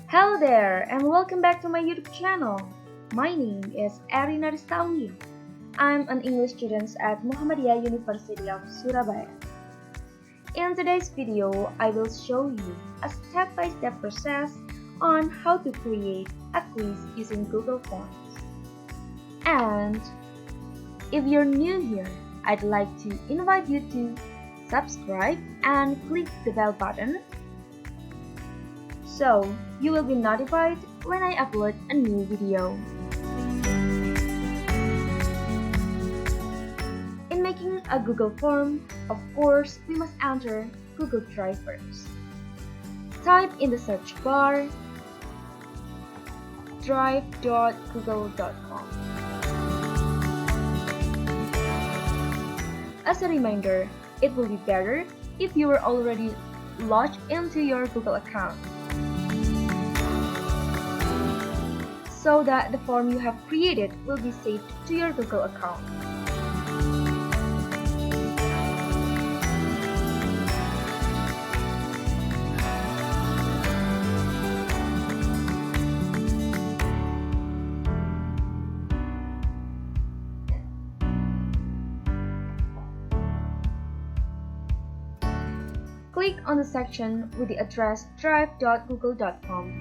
Hello there and welcome back to my YouTube channel. My name is Eryna Rista. I'm an English student at Muhammadiyah University of Surabaya. In today's video, I will show you a step-by-step process on how to create a quiz using Google Forms. And if you're new here, I'd like to invite you to subscribe and click the bell button so you will be notified when I upload a new video. In making a Google form, of course, we must enter Google Drive first. Type in the search bar drive.google.com. As a reminder, it will be better if you were already logged into your Google account, so that the form you have created will be saved to your Google account. Click on the section with the address drive.google.com.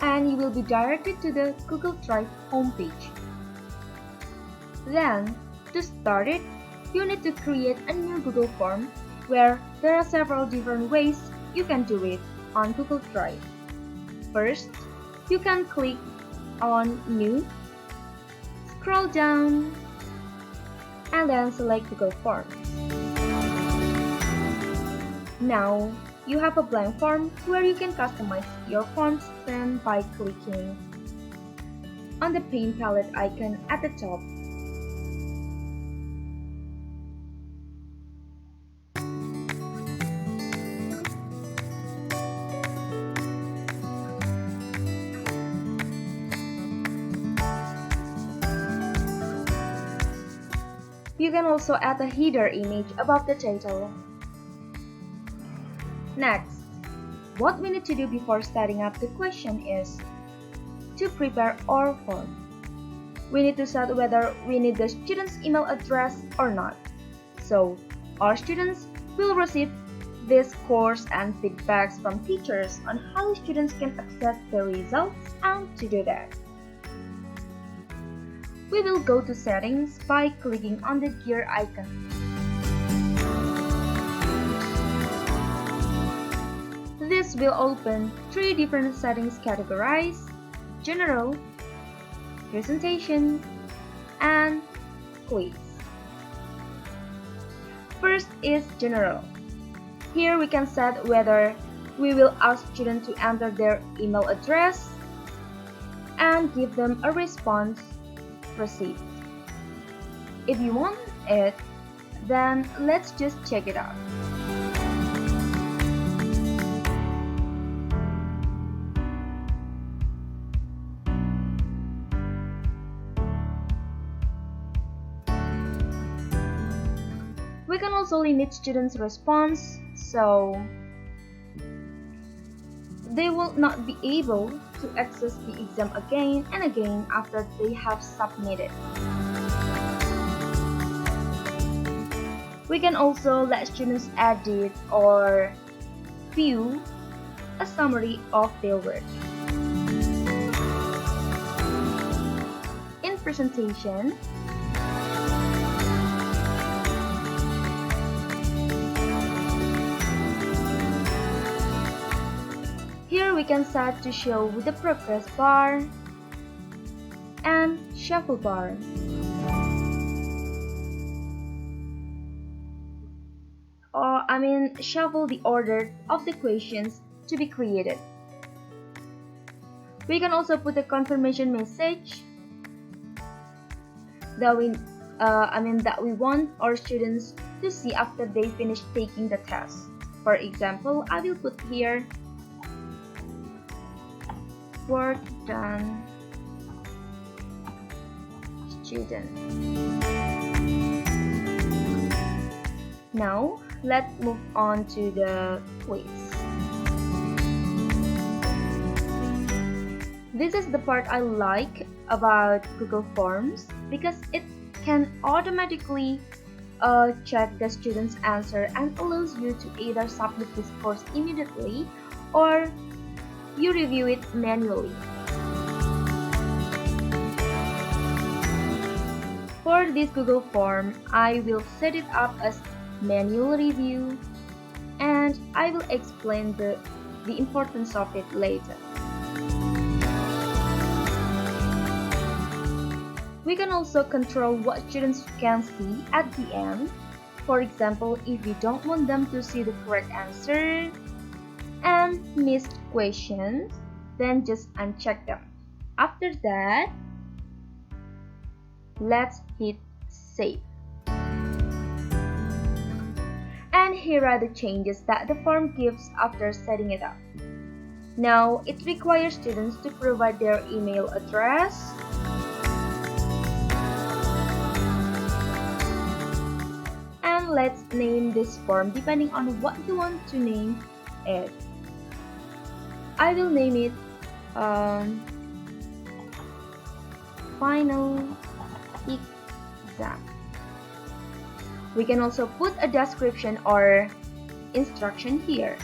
And you will be directed to the Google Drive homepage. Then, to start it, you need to create a new Google form where there are several different ways you can do it on Google Drive. First, you can click on New, scroll down, and then select Google Forms. Now, you have a blank form where you can customize your forms then by clicking on the paint palette icon at the top. You can also add a header image above the title. Next, what we need to do before starting up the question is to prepare our form. We need to set whether we need the student's email address or not. So, our students will receive this course and feedbacks from teachers on how students can access the results, and to do that, we will go to Settings by clicking on the gear icon. This will open three different settings categorized: General, Presentation, and Quiz. First is General. Here we can set whether we will ask students to enter their email address and give them a response received. If you want it, then let's just check it out. We can also limit students' response, so they will not be able to access the exam again and again after they have submitted. We can also let students edit or view a summary of their work. In Presentation, here we can set to show with the progress bar and shuffle bar. Shuffle the order of the questions to be created. We can also put a confirmation message that we want our students to see after they finish taking the test. For example, I will put here work done, student. Now, let's move on to the quiz. This is the part I like about Google Forms because it can automatically check the student's answer and allows you to either submit this course immediately or you review it manually. For this Google form, I will set it up as manual review and I will explain the importance of it later. We can also control what students can see at the end. For example, if you don't want them to see the correct answer and missed questions, then just uncheck them. After that, let's hit save. And here are the changes that the form gives after setting it up. Now, it requires students to provide their email address, and let's name this form depending on what you want to name it. I will name it final exam. We can also put a description or instruction here.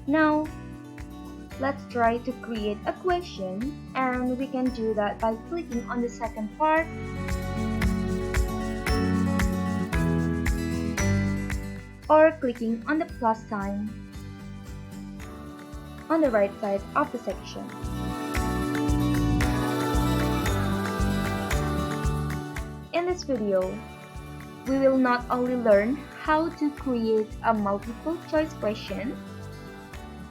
Now, let's try to create a question, and we can do that by clicking on the second part or clicking on the plus sign on the right side of the section. In this video, we will not only learn how to create a multiple choice question,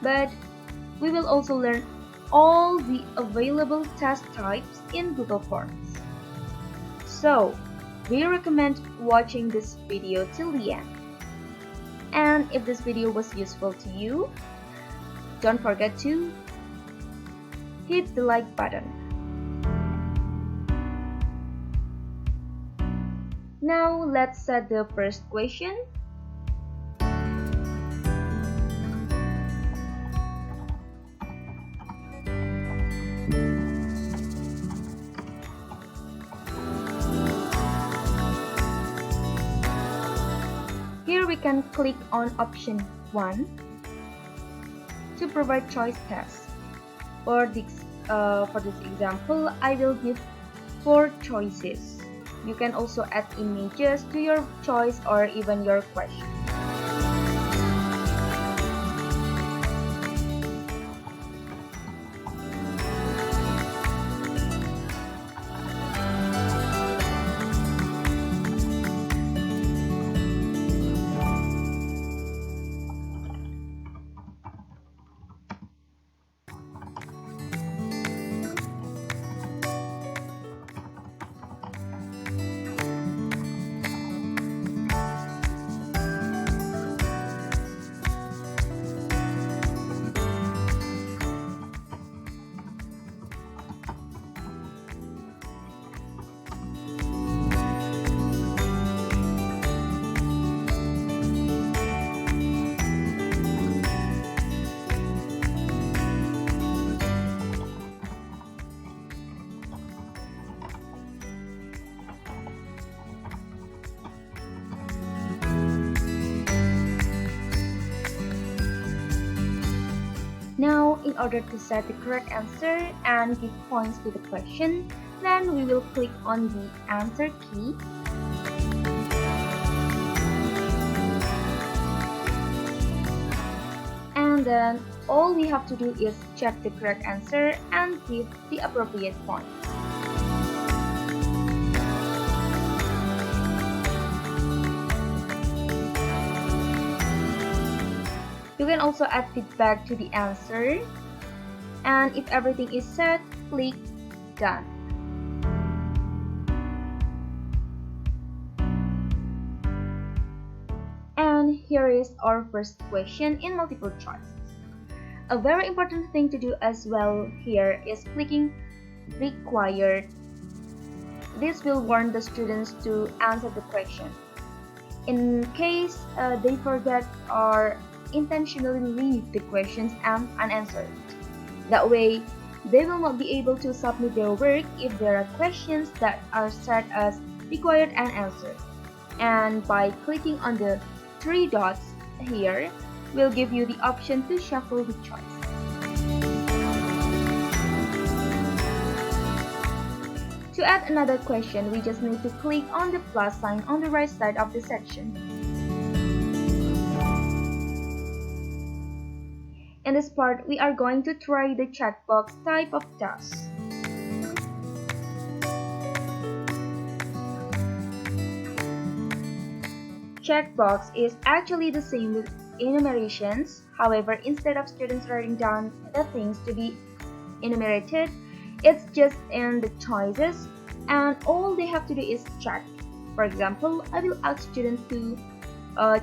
but we will also learn all the available test types in Google Forms. So, we recommend watching this video till the end. And if this video was useful to you, don't forget to hit the like button. Now, let's set the first question. Here we can click on option 1 to provide choice tests. For this example, I will give 4 choices. You can also add images to your choice or even your question. Now, in order to set the correct answer and give points to the question, then we will click on the answer key. And then all we have to do is check the correct answer and give the appropriate point. You can also add feedback to the answer, and if everything is set, click Done. And here is our first question in multiple choice. A very important thing to do as well here is clicking Required. This will warn the students to answer the question. In case they forget or intentionally leave the questions unanswered. That way, they will not be able to submit their work if there are questions that are set as required and answered. And by clicking on the three dots here, will give you the option to shuffle the choice. To add another question, we just need to click on the plus sign on the right side of the section. In this part, we are going to try the checkbox type of task. Checkbox is actually the same with enumerations. However, instead of students writing down the things to be enumerated, it's just in the choices, and all they have to do is check. For example, I will ask students to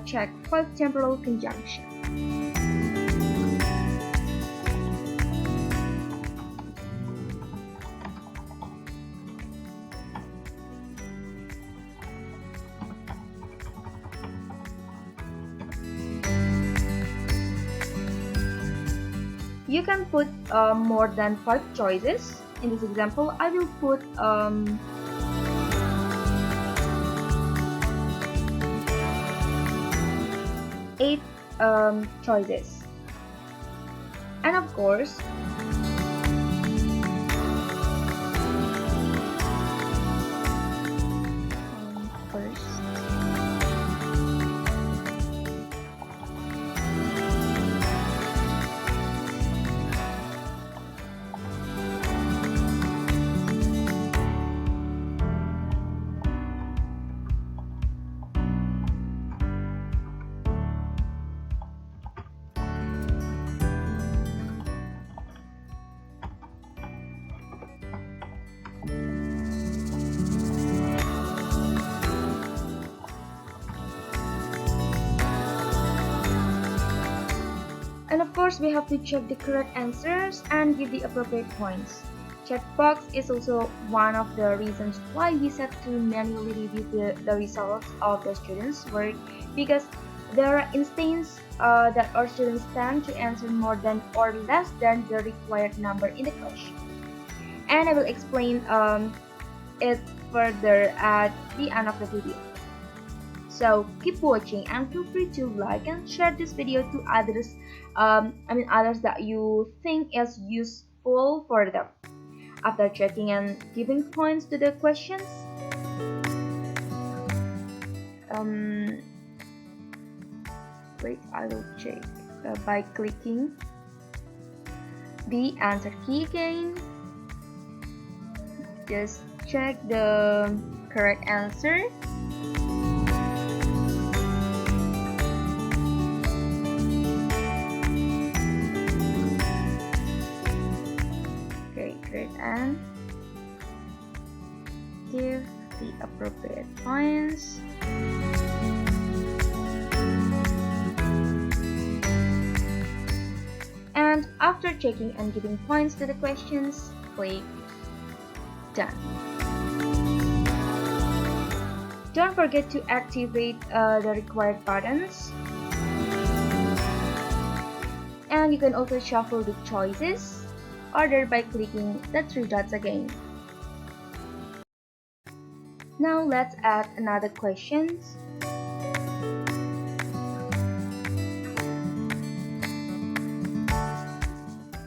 check 5 temporal conjunctions. You can put more than 5 choices. In this example, I will put 8 choices. And of course, first, and of course, we have to check the correct answers and give the appropriate points. Checkbox is also one of the reasons why we set to manually review the results of the students' work, because there are instances that our students tend to answer more than or less than the required number in the question. And I will explain it further at the end of the video. So keep watching and feel free to like and share this video to others. Others that you think is useful for them. After checking and giving points to the questions, wait, I will check by clicking the answer key again. Just check the correct answer. Great, and give the appropriate points. And after checking and giving points to the questions, click Done. Don't forget to activate the required buttons. And you can also shuffle the choices, order by clicking the 3 dots again. Now let's add another question.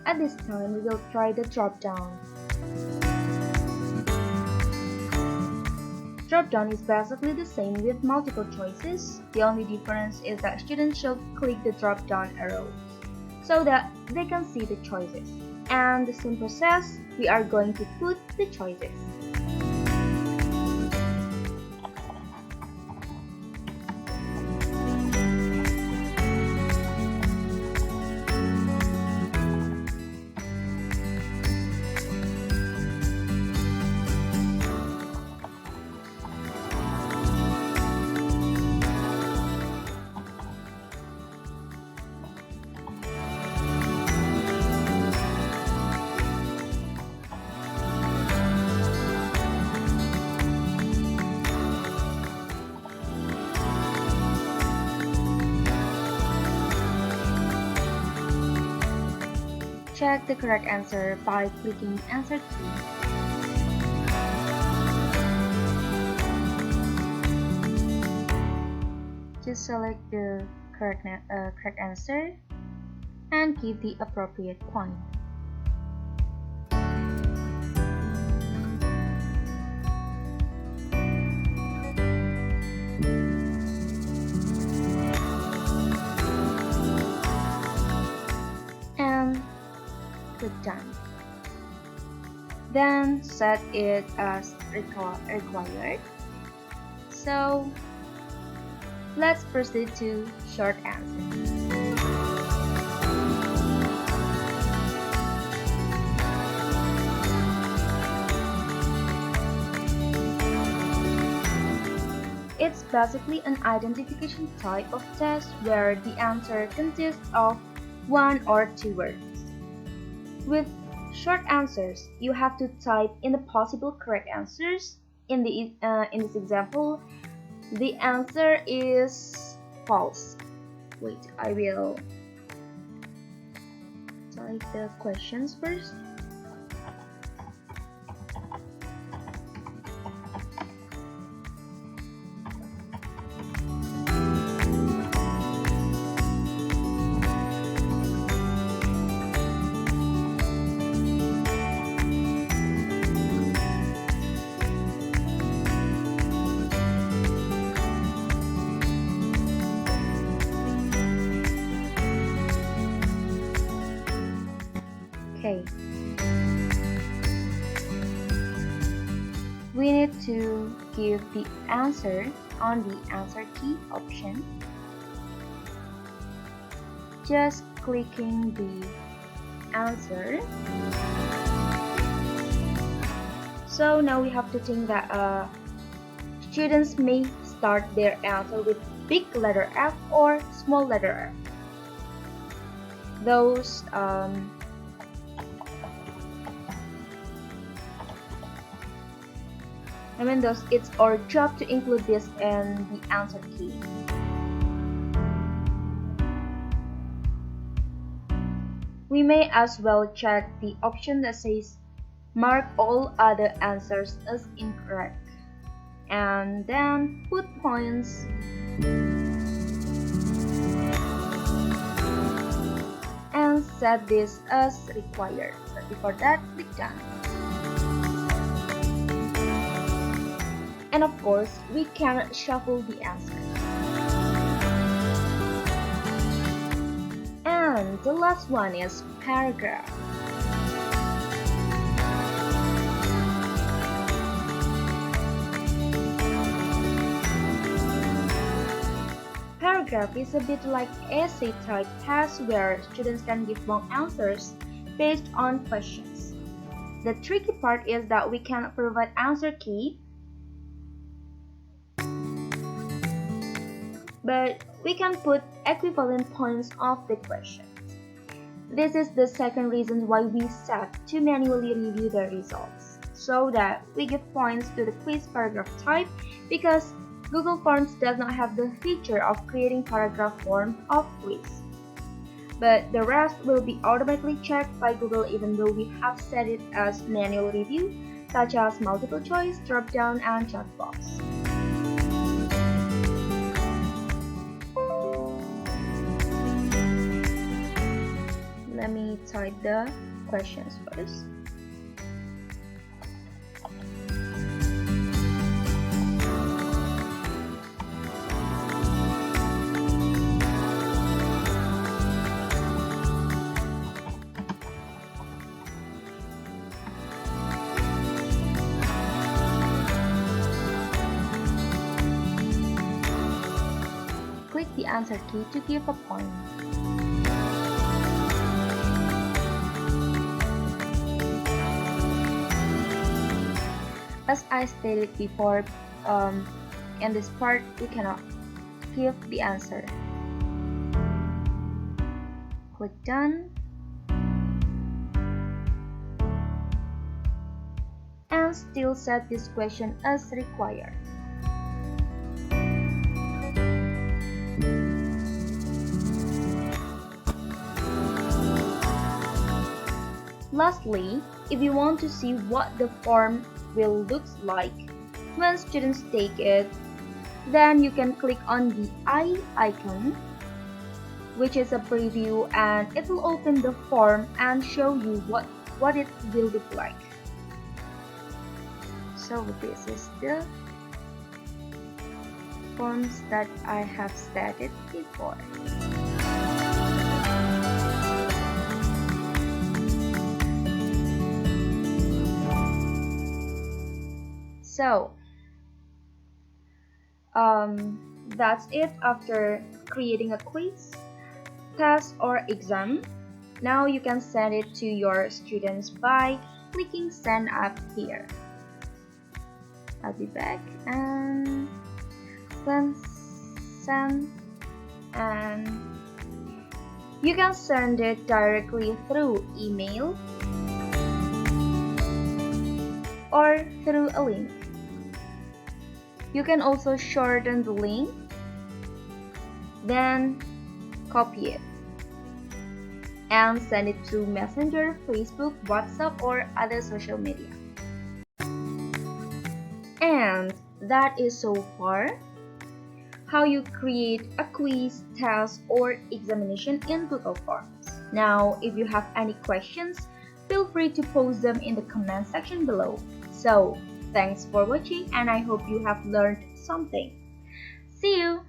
At this time, we will try the drop down. Drop down is basically the same with multiple choices. The only difference is that students should click the drop down arrows. so that they can see the choices. And the same process, we are going to put the choices. Check the correct answer by clicking the answer key. Just select the correct answer and give the appropriate point. And click done. Then set it as required. So let's proceed to short answer. It's basically an identification type of test where the answer consists of one or two words. With short answers, you have to type in the possible correct answers. In this example, the answer is false. Wait, I will type the questions first. Okay. We need to give the answer on the answer key option. Just clicking the answer. So now we have to think that students may start their answer with big letter F or small letter F. Those it's our job to include this in the answer key. We may as well check the option that says mark all other answers as incorrect and then put points. And set this as required. But before that, click done. And of course, we can shuffle the answer. And the last one is paragraph. Paragraph is a bit like essay type test where students can give long answers based on questions. The tricky part is that we cannot provide answer key, but we can put equivalent points of the questions. This is the second reason why we set to manually review the results, so that we give points to the quiz paragraph type because Google Forms does not have the feature of creating paragraph form of quiz. But the rest will be automatically checked by Google even though we have set it as manual review, such as multiple choice, drop-down, and chat box. Let me type the questions first. the answer key to give a point. As I stated before, in this part we cannot give the answer. Click done. And still set this question as required. Lastly, if you want to see what the form will look like when students take it, then you can click on the eye icon, which is a preview, and it will open the form and show you what it will look like. So this is the forms that I have stated before. So that's it after creating a quiz, test, or exam. Now you can send it to your students by clicking send up here. I'll be back and then send, and you can send it directly through email or through a link. You can also shorten the link, then copy it and send it through Messenger, Facebook, WhatsApp, or other social media. And that is so far how you create a quiz, test, or examination in Google Forms. Now, if you have any questions, feel free to post them in the comment section below. So, thanks for watching, and I hope you have learned something. See you!